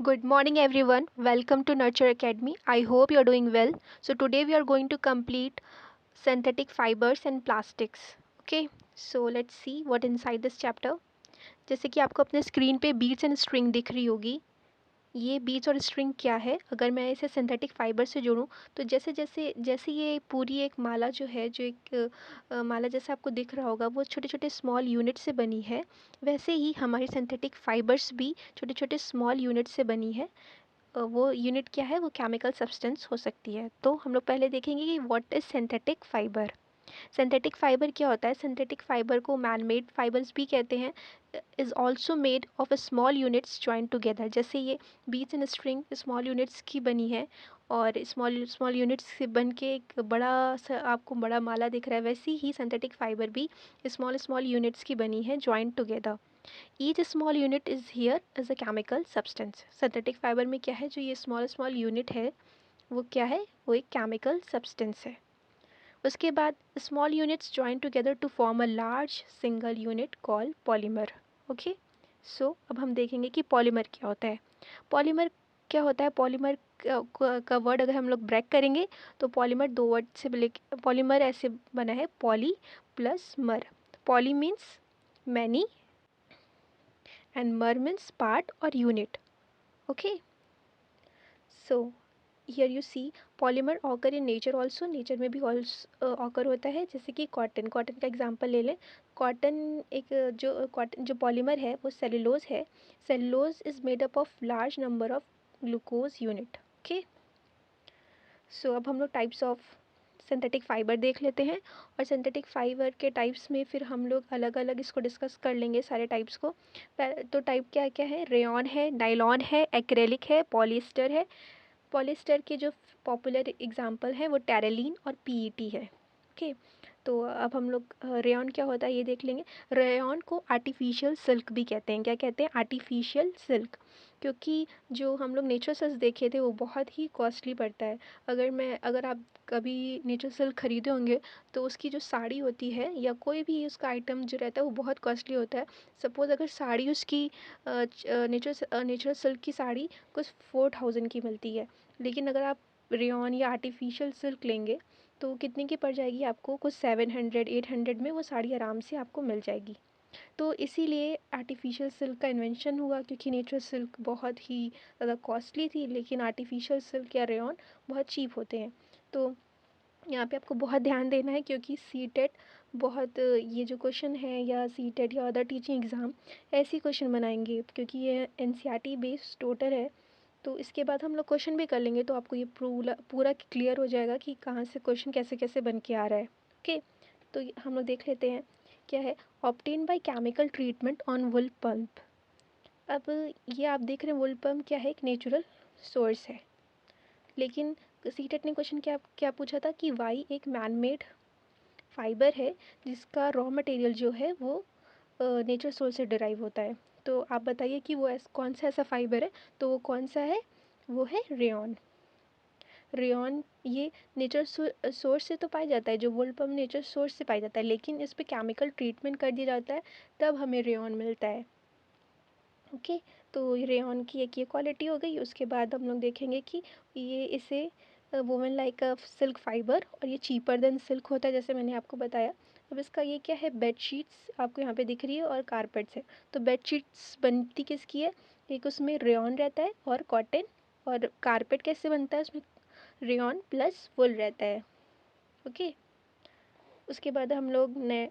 Good morning, everyone. Welcome to Nurture Academy. I hope you're doing well. So, today we are going to complete synthetic fibers and plastics. Okay, so let's see what inside this chapter. जैसे कि आपको अपने screen पे beats and string दिख रही होगी, ये बीज और स्ट्रिंग क्या है? अगर मैं इसे सिंथेटिक फाइबर से जोड़ूं तो जैसे जैसे जैसे ये पूरी एक माला जो है, जो एक माला जैसा आपको दिख रहा होगा, वो छोटे छोटे स्मॉल यूनिट से बनी है। वैसे ही हमारी सिंथेटिक फाइबर्स भी छोटे छोटे स्मॉल यूनिट से बनी है। वो यूनिट क्या है? वो केमिकल सब्सटेंस हो सकती है। तो हम लोग पहले देखेंगे कि what is synthetic fibre. Synthetic fibre क्या होता है? सिंथेटिक फाइबर को मैन मेड फाइबर्स भी कहते हैं। Is also made of small units join together. जैसे ये बीच एंड स्ट्रिंग स्मॉल यूनिट्स की बनी है, और स्मॉल स्मॉल यूनिट्स से बन के एक बड़ा सा आपको बड़ा माला दिख रहा है, वैसी ही सिंथेटिक फाइबर भी स्मॉल स्मॉल यूनिट्स की बनी है, join together. Each small unit is here as a chemical substance. Synthetic fibre में क्या है? जो ये स्मॉल स्मॉल यूनिट है, वो क्या है? वो एक केमिकल सब्सटेंस है। उसके बाद small units join together to form a large single unit called polymer. Okay, so अब हम देखेंगे कि पॉलीमर क्या होता है। पॉलीमर क्या होता है? पॉलीमर का वर्ड अगर हम लोग ब्रेक करेंगे तो पॉलीमर दो वर्ड से पॉलीमर ऐसे बना है, पॉली प्लस मर। Poly means many and mer means part or unit. Okay, so here you see polymer occur in nature also. Nature में भी ऑकर होता है, जैसे कि कॉटन। कॉटन का एग्जांपल ले लें। कॉटन एक कॉटन जो पॉलीमर है वो सेलुलोज है। Cellulose is made up of large number of glucose unit. Okay, so अब हम लोग टाइप्स ऑफ सिंथेटिक फाइबर देख लेते हैं, और सिंथेटिक फाइबर के टाइप्स में फिर हम लोग अलग अलग इसको डिस्कस कर लेंगे सारे टाइप्स को। तो टाइप क्या क्या है? रेयॉन है, नायलॉन है, एक्रेलिक है, पॉलिएस्टर है। पॉलिएस्टर के जो पॉपुलर एग्जांपल हैं वो टेरेलिन और पीईटी है। ओके, तो अब हम लोग रेयॉन क्या होता है ये देख लेंगे। रेयॉन को आर्टिफिशियल सिल्क भी कहते हैं। क्या कहते हैं? Artificial silk. क्योंकि जो हम लोग नेचुरल सिल्क देखे थे वो बहुत ही कॉस्टली पड़ता है। अगर आप कभी नेचुरल सिल्क खरीदे होंगे तो उसकी जो साड़ी होती है या कोई भी उसका आइटम जो रहता है वो बहुत कॉस्टली होता है। सपोज़ अगर साड़ी उसकी नेचुरल सिल्क की साड़ी कुछ 4000 की मिलती है, लेकिन अगर आप रेयॉन या आर्टिफिशियल सिल्क लेंगे तो कितने की पड़ जाएगी आपको? कुछ 700 800 में वो साड़ी आराम से आपको मिल जाएगी। तो इसीलिए आर्टिफिशियल सिल्क का इन्वेंशन हुआ, क्योंकि नेचुरल सिल्क बहुत ही ज़्यादा कॉस्टली थी, लेकिन आर्टिफिशियल सिल्क या रेयॉन बहुत चीप होते हैं। तो यहाँ पे आपको बहुत ध्यान देना है, क्योंकि सीटेट बहुत ये जो क्वेश्चन है, या सीटेट या अदर टीचिंग एग्ज़ाम ऐसे क्वेश्चन बनाएंगे, क्योंकि ये एनसीईआरटी बेस्ड टोटल है। तो इसके बाद हम लोग क्वेश्चन भी कर लेंगे, तो आपको ये पूरा पूरा क्लियर हो जाएगा कि कहाँ से क्वेश्चन कैसे कैसे बन के आ रहा है। ओके, तो हम लोग देख लेते हैं क्या है। Obtain by chemical treatment on wood pulp. अब ये आप देख रहे हैं, वुल पल्प क्या है? एक नेचुरल सोर्स है, लेकिन सीटेट ने क्वेश्चन क्या क्या पूछा था कि वाई एक मैन मेड फाइबर है जिसका रॉ मटेरियल जो है वो नेचर सोर्स से डिराइव होता है। तो आप बताइए कि वो कौन सा ऐसा फाइबर है? तो वो कौन सा है? वो है रेयॉन। रेयॉन ये नेचर सोर्स से तो पाया जाता है, जो वुल पल्प नेचर सोर्स से पाया जाता है, लेकिन इस पर केमिकल ट्रीटमेंट कर दिया जाता है, तब हमें रेयॉन मिलता है। ओके, तो रेयॉन की एक ये क्वालिटी हो गई। उसके बाद हम लोग देखेंगे कि ये इसे वुमेन लाइक अ सिल्क फाइबर, और ये चीपर देन सिल्क होता है, जैसे मैंने आपको बताया। अब इसका ये क्या है? बेड शीट्स आपको यहाँ पे दिख रही है, और कारपेट्स है। तो बेड शीट्स बनती किसकी है? एक उसमें रेयॉन रहता है और कॉटन। और कारपेट कैसे बनता है? उसमें रेयॉन प्लस वुल रहता है। ओके, उसके बाद हम लोग ने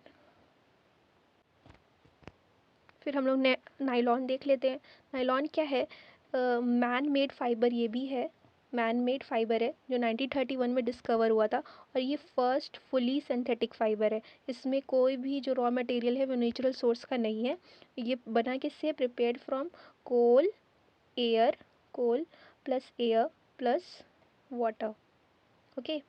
फिर हम लोग ने नायलॉन देख लेते हैं। नायलॉन क्या है? मैन मेड फाइबर ये भी है। मैन मेड फाइबर है जो 1931 में डिस्कवर हुआ था, और ये फर्स्ट फुली सिंथेटिक फाइबर है। इसमें कोई भी जो रॉ मटेरियल है वो नेचुरल सोर्स का नहीं है। ये बना किससे? Prepared from coal, air, coal plus air plus water. Okay,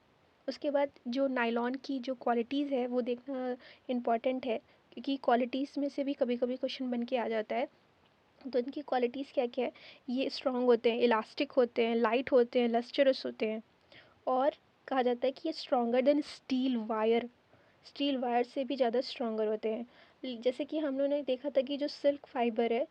उसके बाद जो नायलॉन की जो क्वालिटीज़ है वो देखना इम्पॉर्टेंट है, क्योंकि क्वालिटीज़ में से भी कभी कभी क्वेश्चन बन के आ जाता है। तो इनकी क्वालिटीज़ क्या क्या है? ये स्ट्रॉन्ग होते हैं, इलास्टिक होते हैं, लाइट होते हैं, लस्टरस होते हैं, और कहा जाता है कि ये stronger than steel wire. Steel wire से भी ज़्यादा स्ट्रॉन्गर होते हैं। जैसे कि हम लोगों ने देखा था कि जो सिल्क फाइबर है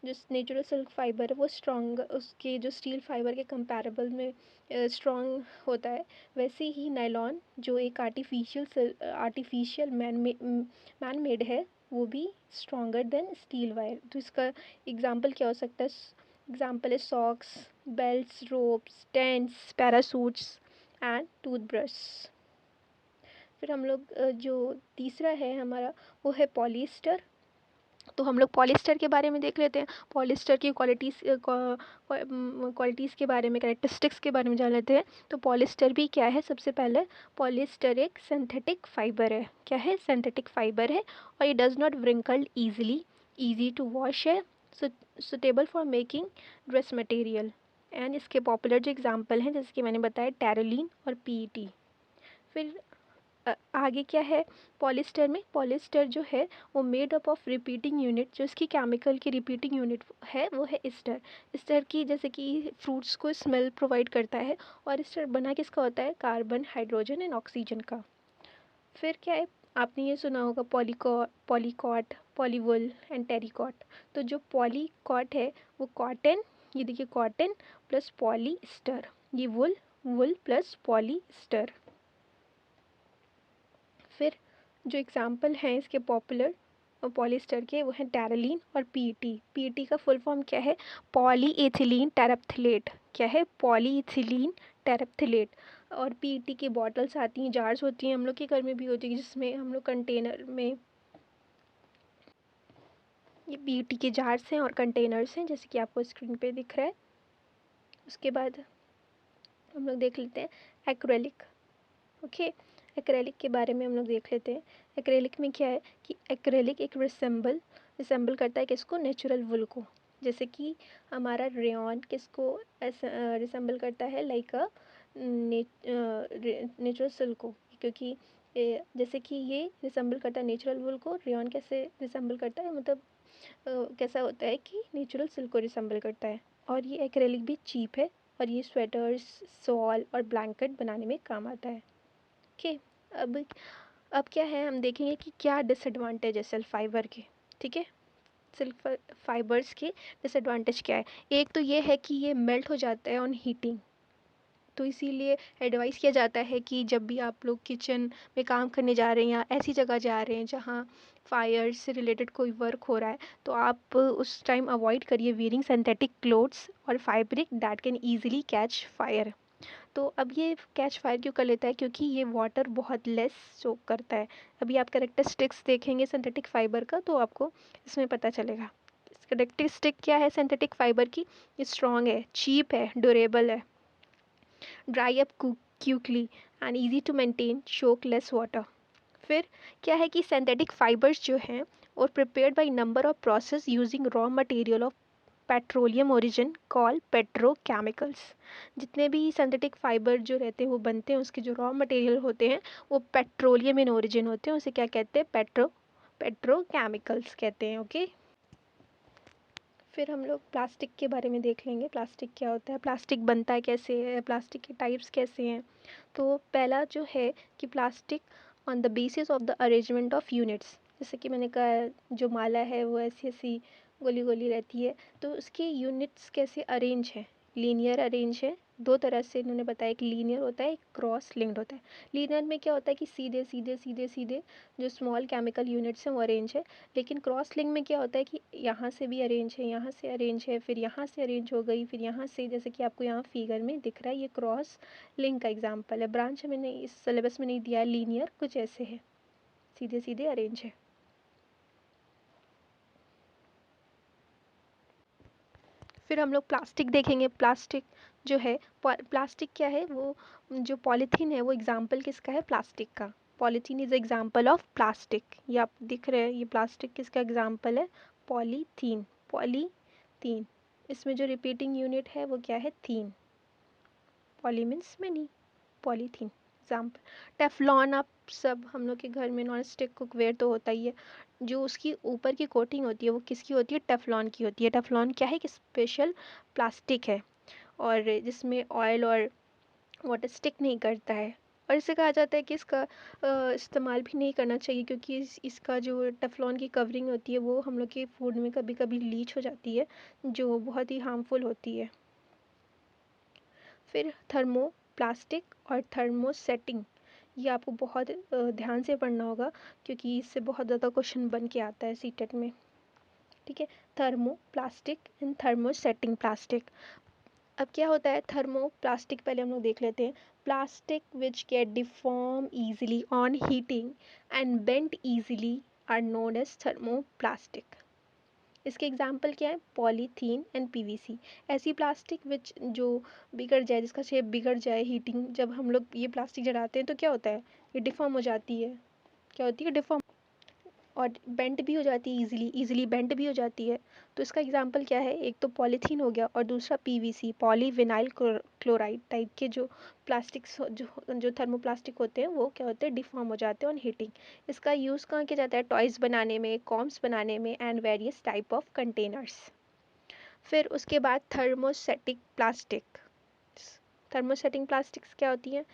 जो नेचुरल सिल्क फाइबर है वो स्ट्रॉन्ग, उसके जो स्टील फाइबर के कंपैरेबल में स्ट्रॉन्ग होता है। वैसे ही नायलॉन जो एक आर्टिफिशियल मैन मेड है, वो भी स्ट्रॉन्गर देन स्टील वायर। तो इसका एग्जांपल क्या हो सकता है? एग्जांपल है socks, belts, ropes, tents, parachutes and toothbrush. फिर हम लोग जो तीसरा है हमारा, वो है पॉलिएस्टर। तो हम लोग पॉलिएस्टर के बारे में देख लेते हैं। पॉलिएस्टर की क्वालिटीज़ के बारे में, कैरेक्टरिस्टिक्स के बारे में जान लेते हैं। तो पॉलिएस्टर भी क्या है? सबसे पहले पॉलिएस्टर एक सिंथेटिक फाइबर है। क्या है? सिंथेटिक फाइबर है। और ये does not wrinkle easily, easy to wash है, suitable for making dress material. And इसके पॉपुलर जो एग्जाम्पल हैं, जैसे कि मैंने बताया, टेरोलिन और पीईटी। फिर आगे क्या है पॉलिएस्टर में? पॉलिएस्टर जो है वो made up of repeating unit. जो इसकी केमिकल की रिपीटिंग यूनिट है वो है एस्टर। एस्टर की जैसे कि फ्रूट्स को स्मेल प्रोवाइड करता है। और एस्टर बना किसका होता है? कार्बन, हाइड्रोजन एंड ऑक्सीजन का। फिर क्या है? आपने ये सुना होगा पॉलीकॉट, पॉलीवुल एंड टेरिकॉट। तो जो पॉलीकॉट है वो कॉटन, ये देखिए कॉटन प्लस पॉलीस्टर, ये वुल, वुल प्लस पॉलीस्टर। फिर जो एग्जाम्पल हैं इसके पॉपुलर पॉलिएस्टर के, वो हैं टेरोलिन और पीईटी। पीईटी का फुल फॉर्म क्या है? पॉलीएथिलीन टेरेप्थलेट। क्या है? पॉलीइथिलीन टेरेप्थलेट। और पीईटी की बॉटल्स आती हैं, जार्स होती हैं, हम लोग के घर में भी होती है, जिसमें हम लोग कंटेनर में, ये पीईटी के जार्स हैं और कंटेनर्स हैं, जैसे कि आपको स्क्रीन पे दिख रहा है। उसके बाद हम लोग देख लेते हैं एक्रेलिक। ओके, एक्रेलिक के बारे में हम लोग देख लेते हैं। एक्रेलिक में क्या है कि एक्रेलिक एक रिसेंबल करता है किसको? नेचुरल वुल को। जैसे कि हमारा रेयॉन किसको रिसेंबल करता है? लाइक अ नेचुरल सिल्क को। क्योंकि जैसे कि ये रिसेंबल करता है नेचुरल वुल को, रेयॉन कैसे रिसेंबल करता है? मतलब कैसा होता है कि नेचुरल सिल्क को रिसेंबल करता है। और ये एक्रेलिक भी चीप है, और ये स्वेटर्स, शॉल और ब्लैंकेट बनाने में काम आता है। ओके, अब क्या है, हम देखेंगे कि क्या डिसएडवांटेज है सिल्क फाइबर के। ठीक है, सिल्क फाइबर्स के डिसएडवांटेज क्या है? एक तो ये है कि ये मेल्ट हो जाता है ऑन हीटिंग। तो इसीलिए एडवाइस किया जाता है कि जब भी आप लोग किचन में काम करने जा रहे हैं या ऐसी जगह जा रहे हैं जहाँ फायर से रिलेटेड कोई वर्क हो रहा है, तो आप उस टाइम अवॉइड करिए वेयरिंग सिंथेटिक क्लोथ्स और fabric that can easily catch fire. तो अब ये कैच फायर क्यों कर लेता है? क्योंकि ये वाटर बहुत लेस सोक करता है। अभी आप करेक्टरिस्टिक्स देखेंगे सिंथेटिक फाइबर का तो आपको इसमें पता चलेगा। करेक्टरिस्टिक क्या है सिंथेटिक फाइबर की? ये स्ट्रॉन्ग है, चीप है, ड्यूरेबल है, dry up quickly and easy to maintain, soak less water. फिर क्या है कि सिंथेटिक फाइबर्स जो हैं और prepared by number of process using raw material of petroleum origin call petrochemicals. जितने भी सिंथेटिक फाइबर जो रहते हैं वो बनते हैं, उसके जो रॉ मटेरियल होते हैं वो पेट्रोलियम इन ओरिजिन होते हैं। उसे क्या कहते हैं? पेट्रोकेमिकल्स कहते हैं। ओके, फिर हम लोग प्लास्टिक के बारे में देख लेंगे। प्लास्टिक क्या होता है, प्लास्टिक बनता है कैसे है, प्लास्टिक के टाइप्स कैसे हैं। तो पहला जो है कि plastic on the basis of the arrangement of units. जैसे कि मैंने कहा जो माला है वो ऐसी ऐसी गोली गोली रहती है, तो उसके यूनिट्स कैसे अरेंज है? लीनियर अरेंज है। दो तरह से इन्होंने बताया, कि लीनियर होता है, एक क्रॉस लिंक्ड होता है। लीनियर में क्या होता है कि सीधे सीधे सीधे सीधे जो स्मॉल केमिकल यूनिट्स हैं वो अरेंज है। लेकिन क्रॉस लिंक में क्या होता है कि यहाँ से भी अरेंज है, यहाँ से अरेंज है, फिर यहाँ से अरेंज हो गई, फिर यहाँ से, जैसे कि आपको यहाँ फिगर में दिख रहा है, ये क्रॉस लिंक का एग्जांपल है। ब्रांच मैंने इस सिलेबस में नहीं दिया है। लीनियर कुछ ऐसे है, सीधे सीधे अरेंज है। फिर हम लोग प्लास्टिक देखेंगे। प्लास्टिक जो है, प्लास्टिक क्या है? वो जो पॉलीथीन है वो एग्जाम्पल किसका है? प्लास्टिक का। Polythene is example of plastic. ये आप दिख रहे हैं, ये प्लास्टिक किसका एग्जाम्पल है? पॉलीथीन। पॉलीथीन, इसमें जो रिपीटिंग यूनिट है वो क्या है? थीन। Poly means many, polythene example. Teflon, आप सब हम लोग के घर में नॉन स्टिक कुकवेयर तो होता ही है। जो उसकी ऊपर की कोटिंग होती है वो किसकी होती है? टेफ्लॉन की होती है। टेफ्लॉन क्या है? कि स्पेशल प्लास्टिक है, और जिसमें ऑयल और वाटर स्टिक नहीं करता है। और इसे कहा जाता है कि इसका इस्तेमाल भी नहीं करना चाहिए, क्योंकि इसका जो टेफ्लॉन की कवरिंग होती है वो हम लोग के फूड में कभी कभी लीच हो जाती है, जो बहुत ही हार्मफुल होती है। फिर थर्मोप्लास्टिक और थर्मोसेटिंग, ये आपको बहुत ध्यान से पढ़ना होगा, क्योंकि इससे बहुत ज़्यादा क्वेश्चन बन के आता है सीटेट में। ठीक है, थर्मोप्लास्टिक एंड थर्मोसेटिंग प्लास्टिक। अब क्या होता है थर्मोप्लास्टिक, पहले हम लोग देख लेते हैं। Plastic which get deform easily on heating and bent easily are known as thermoplastic. इसके एग्जाम्पल क्या है? Polythene and PVC. ऐसी प्लास्टिक विच जो बिगड़ जाए, जिसका शेप बिगड़ जाए, हीटिंग जब हम लोग ये प्लास्टिक जलाते हैं तो क्या होता है? ये डिफॉर्म हो जाती है। क्या होती है? डिफॉर्म। और बेंट भी हो जाती है, इजीली बेंट भी हो जाती है। तो इसका एग्जांपल क्या है? एक तो पॉलीथीन हो गया और दूसरा पीवीसी, पॉलीविनाइल क्लोराइड टाइप के जो प्लास्टिक्स जो थर्मोप्लास्टिक होते हैं वो क्या होते हैं? डिफॉर्म हो जाते हैं ऑन हीटिंग। इसका यूज़ कहाँ किया जाता है? टॉयज़ बनाने में, कॉम्स बनाने में and various type of containers. फिर उसके बाद थर्मोसेटिक प्लास्टिक। थर्मोसेटिंग प्लास्टिक्स क्या होती हैं?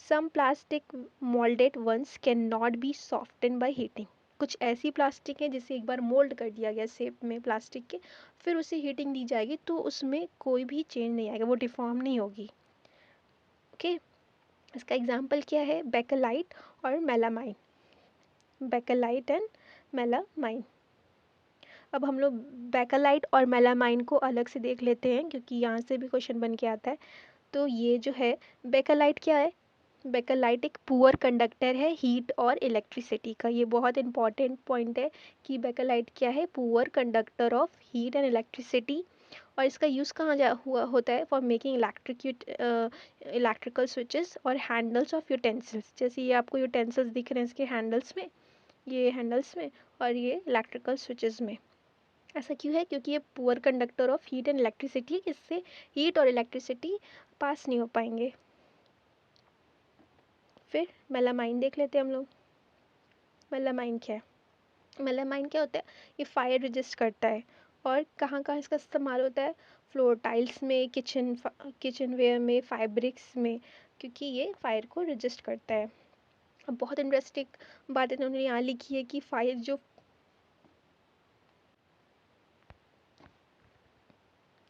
Some plastic moulded once can not be soften by heating. कुछ ऐसी प्लास्टिक है जिसे एक बार मोल्ड कर दिया गया शेप में प्लास्टिक के, फिर उसे हीटिंग दी जाएगी तो उसमें कोई भी चेंज नहीं आएगा, वो डिफॉर्म नहीं होगी। ओके, इसका एग्जांपल क्या है? बेकेलाइट और मेलामाइन। Bakelite and melamine. अब हम लोग बेकेलाइट और मेलामाइन को अलग से देख लेते हैं, क्योंकि यहाँ से भी क्वेश्चन बन के आता है। तो ये जो है बेकेलाइट क्या है? बेकेलाइट एक पुअर कंडक्टर है हीट और इलेक्ट्रिसिटी का। ये बहुत इंपॉर्टेंट पॉइंट है कि बेकेलाइट क्या है? Poor conductor of heat and electricity. और इसका यूज़ कहाँ हुआ होता है? फॉर मेकिंग इलेक्ट्रिकल स्विचेस और हैंडल्स ऑफ यूटेंसिल्स। जैसे ये आपको यूटेंसिल्स दिख रहे हैं इसके हैंडल्स में, ये हैंडल्स में, और ये इलेक्ट्रिकल स्विचेस में। ऐसा क्यों है? क्योंकि ये poor conductor of heat and electricity, इससे हीट और इलेक्ट्रिसिटी पास नहीं हो पाएंगे। फिर मेलामाइन देख लेते हैं हम लोग। मेलामाइन क्या है? मेलामाइन क्या होता है? ये फायर रेजिस्ट करता है। और कहाँ कहाँ इसका इस्तेमाल होता है? फ्लोर टाइल्स में, किचनवेयर में, फैब्रिक्स में, क्योंकि ये फायर को रेजिस्ट करता है। अब बहुत इंटरेस्टिंग बात इन्होंने यहाँ लिखी है कि फायर जो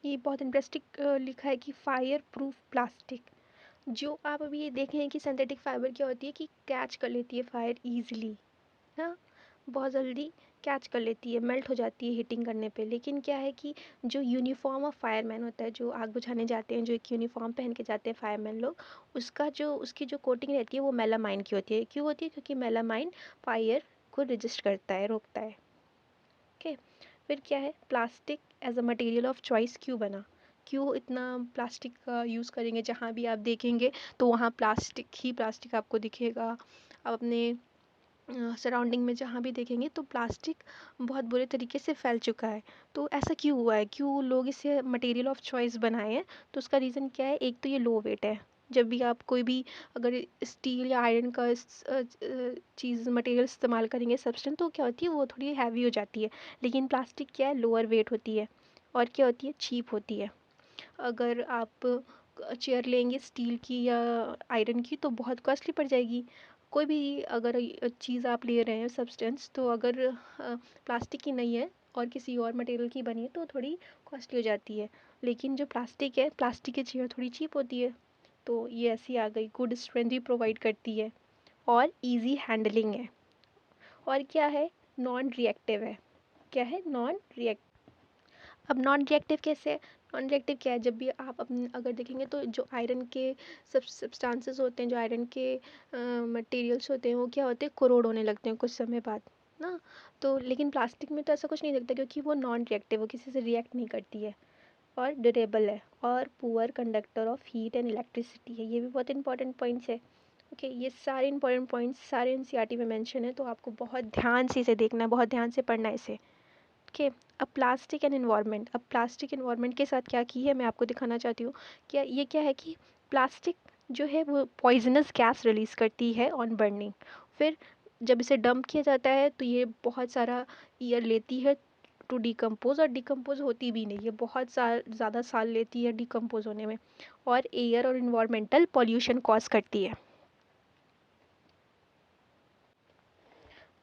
ये बहुत इंटरेस्टिंग लिखा है कि फायर प्रूफ प्लास्टिक। जो आप अभी ये देखें कि सिंथेटिक फाइबर क्या होती है कि कैच कर लेती है फायर ईजिली, हाँ, बहुत जल्दी कैच कर लेती है, मेल्ट हो जाती है हीटिंग करने पे। लेकिन क्या है कि जो यूनिफॉर्म ऑफ फायरमैन होता है, जो आग बुझाने जाते हैं, जो एक यूनिफॉर्म पहन के जाते हैं फायरमैन लोग, उसकी जो कोटिंग रहती है वो मेलामाइन की होती है। क्यों होती है? क्योंकि मेलामाइन फायर को रजिस्ट करता है, रोकता है। ओके, फिर क्या है? Plastic as a material of choice क्यों बना? क्यों इतना प्लास्टिक का यूज़ करेंगे? जहाँ भी आप देखेंगे तो वहाँ प्लास्टिक ही प्लास्टिक आपको दिखेगा। आप अपने सराउंडिंग में जहाँ भी देखेंगे तो प्लास्टिक बहुत बुरे तरीके से फैल चुका है। तो ऐसा क्यों हुआ है? क्यों लोग इसे मटेरियल ऑफ चॉइस बनाए हैं? तो उसका रीज़न क्या है? एक तो ये लो वेट है। जब भी आप कोई भी अगर स्टील या आयरन का चीज़ मटेरियल इस्तेमाल करेंगे, सब्सटेंस, तो क्या होती है? वो थोड़ी हैवी हो जाती है। लेकिन प्लास्टिक क्या है? लोअर वेट होती है। और क्या होती है? चीप होती है। अगर आप चेयर लेंगे स्टील की या आयरन की तो बहुत कॉस्टली पड़ जाएगी। कोई भी अगर चीज़ आप ले रहे हैं सब्सटेंस, तो अगर प्लास्टिक की नहीं है और किसी और मटेरियल की बनी है तो थोड़ी कॉस्टली हो जाती है। लेकिन जो प्लास्टिक है, प्लास्टिक की चेयर थोड़ी चीप होती है। तो ये ऐसी आ गई, गुड स्ट्रेंथ भी प्रोवाइड करती है और इजी हैंडलिंग है। और क्या है? नॉन रिएक्टिव है। क्या है? Non reactive. अब नॉन रिएक्टिव कैसे है? नॉन रिएक्टिव क्या है? जब भी आप अपने अगर देखेंगे तो जो आयरन के सब्सटेंसेस होते हैं, जो आयरन के मटेरियल्स होते हैं, वो क्या होते हैं? कोरोड होने लगते हैं कुछ समय बाद ना। तो लेकिन प्लास्टिक में तो ऐसा कुछ नहीं दिखता, क्योंकि वो नॉन रिएक्टिव, वो किसी से रिएक्ट नहीं करती है और ड्यूरेबल है और poor conductor of heat and electricity है। ये भी बहुत इंपॉर्टेंट पॉइंट्स है। ओके, ये सारे इंपॉर्टेंट पॉइंट्स सारे एनसीईआरटी में मेंशन है, तो आपको बहुत ध्यान से इसे देखना है, बहुत ध्यान से पढ़ना है इसे। ओके, अब प्लास्टिक एंड इन्वायरमेंट। अब प्लास्टिक इन्वायरमेंट के साथ क्या की है मैं आपको दिखाना चाहती हूँ। क्या है कि प्लास्टिक जो है वो पॉइजनस गैस रिलीज़ करती है ऑन बर्निंग। फिर जब इसे डंप किया जाता है तो ये बहुत सारा ईयर लेती है टू डिकम्पोज, और डिकम्पोज होती भी नहीं, ये बहुत ज़्यादा साल लेती है डिकम्पोज होने में, और एयर और इन्वायरमेंटल पॉल्यूशन कॉज करती है।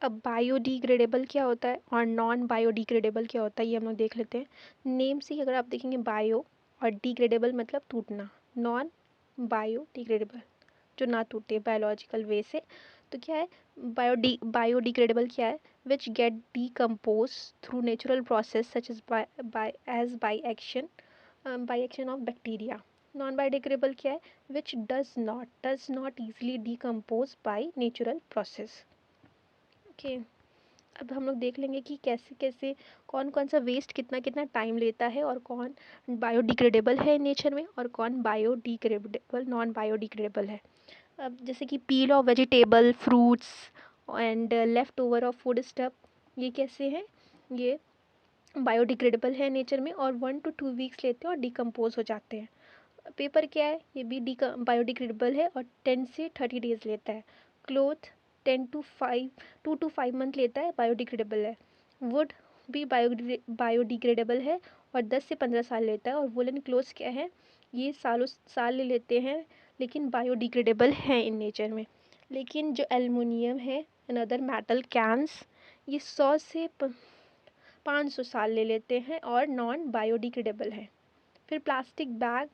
अब बायोडिग्रेडेबल क्या होता है और नॉन बायोडिग्रेडेबल क्या होता है ये हम लोग देख लेते हैं। नेम से ही अगर आप देखेंगे बायो और डिग्रेडेबल मतलब टूटना, नॉन बायोडिग्रेडेबल जो ना टूटे बायोलॉजिकल वे से। तो क्या है बायोडिग्रेडेबल क्या है, which get decompose through natural process such as by action of bacteria. Non biodegradable क्या है, which does not easily decompose by natural process. Okay, अब हम लोग देख लेंगे कि कैसे कैसे कौन कौन सा वेस्ट कितना कितना टाइम लेता है और कौन बायोडिग्रेडेबल है नेचर में और कौन बायोडिग्रेडेबल नॉन बायोडिग्रेडेबल है। अब जैसे कि पील of vegetable fruits and left over of food stuff, ये कैसे हैं, ये बायोडिग्रेडेबल है नेचर में और 1 to 2 वीक्स लेते हैं और डिकम्पोज हो जाते हैं। पेपर क्या है, ये भी बायोडिग्रेडेबल है और 10 से 30 डेज लेता है। क्लोथ 2 to 5 मंथ लेता है, बायोडिग्रेडेबल है। वुड भी बायोडिग्रेडेबल है और 10 से 15 साल लेता है। और वुलन क्लोथ्स क्या है, ये सालों साल ले लेते हैं लेकिन बायोडिग्रेडेबल हैं इन नेचर में। लेकिन जो एल्युमिनियम है एंड अदर मेटल कैंस, ये 100 से 500 साल ले लेते हैं और नॉन बायोडिग्रेडेबल है। फिर प्लास्टिक बैग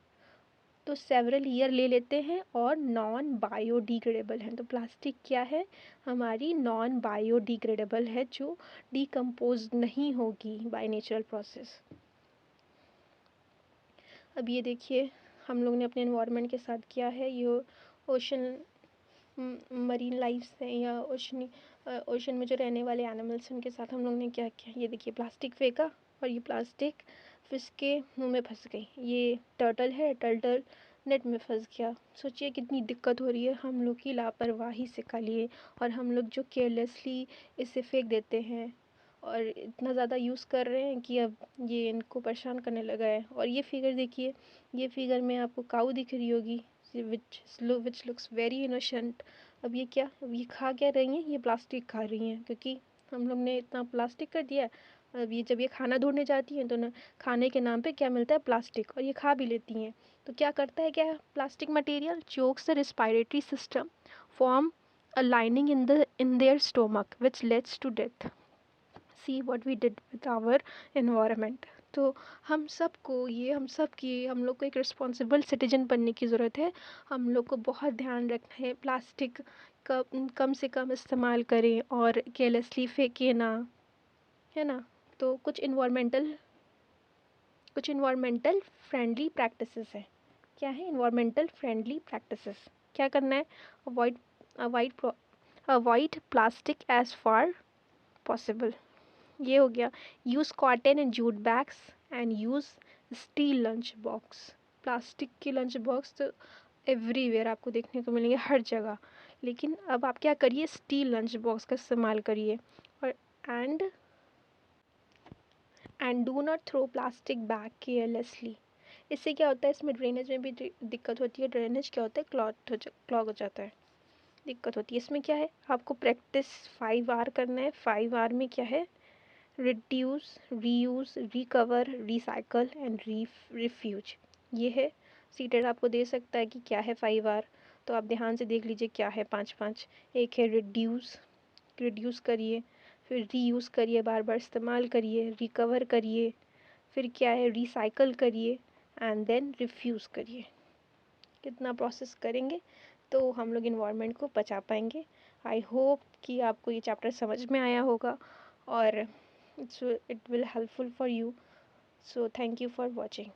तो सेवरल ईयर ले लेते हैं और नॉन बायोडिग्रेडेबल हैं। तो प्लास्टिक क्या है, हमारी नॉन बायोडिग्रेडेबल है जो डिकम्पोज नहीं होगी बाय नेचुरल प्रोसेस। अब ये देखिए हम लोग ने अपने इन्वायरमेंट के साथ किया है, ये ओशन मरीन लाइफ्स हैं या ओशन में जो रहने वाले एनिमल्स हैं उनके साथ हम लोग ने क्या किया। ये देखिए प्लास्टिक फेंका और ये प्लास्टिक फिश के मुंह में फंस गई। ये टर्टल है, टर्टल नेट में फंस गया। सोचिए कितनी दिक्कत हो रही है हम लोग की लापरवाही से का लिए, और हम लोग जो केयरलेसली इसे फेंक देते हैं और इतना ज़्यादा यूज़ कर रहे हैं कि अब ये इनको परेशान करने लगा है। और ये फिगर देखिए, ये फिगर में आपको काऊ दिख रही होगी विच लुक्स वेरी इनोसेंट। अब ये क्या, अब ये खा क्या रही हैं, ये प्लास्टिक खा रही हैं क्योंकि हम लोग ने इतना प्लास्टिक कर दिया है। अब ये जब ये खाना ढूंढने जाती हैं तो ना खाने के नाम पे क्या मिलता है, प्लास्टिक, और ये खा भी लेती हैं। तो क्या करता है, क्या plastic material chokes the respiratory system, form a lining in their stomach which leads to death. See what we did with our environment. तो हम लोग को एक रिस्पॉन्सिबल सिटीजन बनने की ज़रूरत है। हम लोग को बहुत ध्यान रखना है, प्लास्टिक का कम से कम इस्तेमाल करें और केयरलेसली फेंके ना, है ना। तो कुछ इन्वायरमेंटल फ्रेंडली प्रैक्टिसेस हैं। क्या है इन्वायरमेंटल फ्रेंडली प्रैक्टिसेस, क्या करना है, avoid avoid avoid plastic as far possible, ये हो गया। Use cotton and jute bags and use steel lunch box. Plastic के लंच बॉक्स तो एवरीवेयर आपको देखने को मिलेंगे हर जगह, लेकिन अब आप क्या करिए, स्टील लंच बॉक्स का इस्तेमाल करिए। और and and do not throw plastic bag carelessly. इससे क्या होता है, इसमें ड्रेनेज में भी दिक्कत होती है। ड्रेनेज क्या होता है, क्लॉग हो जाता है, दिक्कत होती है। इसमें क्या है, आपको प्रैक्टिस 5 आवर करना है। 5 आवर में क्या है, reduce, reuse, recover, recycle and refuse. ये है, सीटेड आपको दे सकता है कि क्या है 5 आवर, तो आप ध्यान से देख लीजिए क्या है 5 5। एक है रिड्यूस, रिड्यूस करिए, फिर रीयूज़ करिए, बार बार इस्तेमाल करिए, रिकवर करिए, फिर क्या है रिसाइकल करिए एंड देन रिफ्यूज़ करिए। कितना प्रोसेस करेंगे तो हम लोग इन्वायरमेंट को बचा पाएंगे। आई होप कि आपको ये चैप्टर समझ में आया होगा और it will helpful for you. So thank you for watching.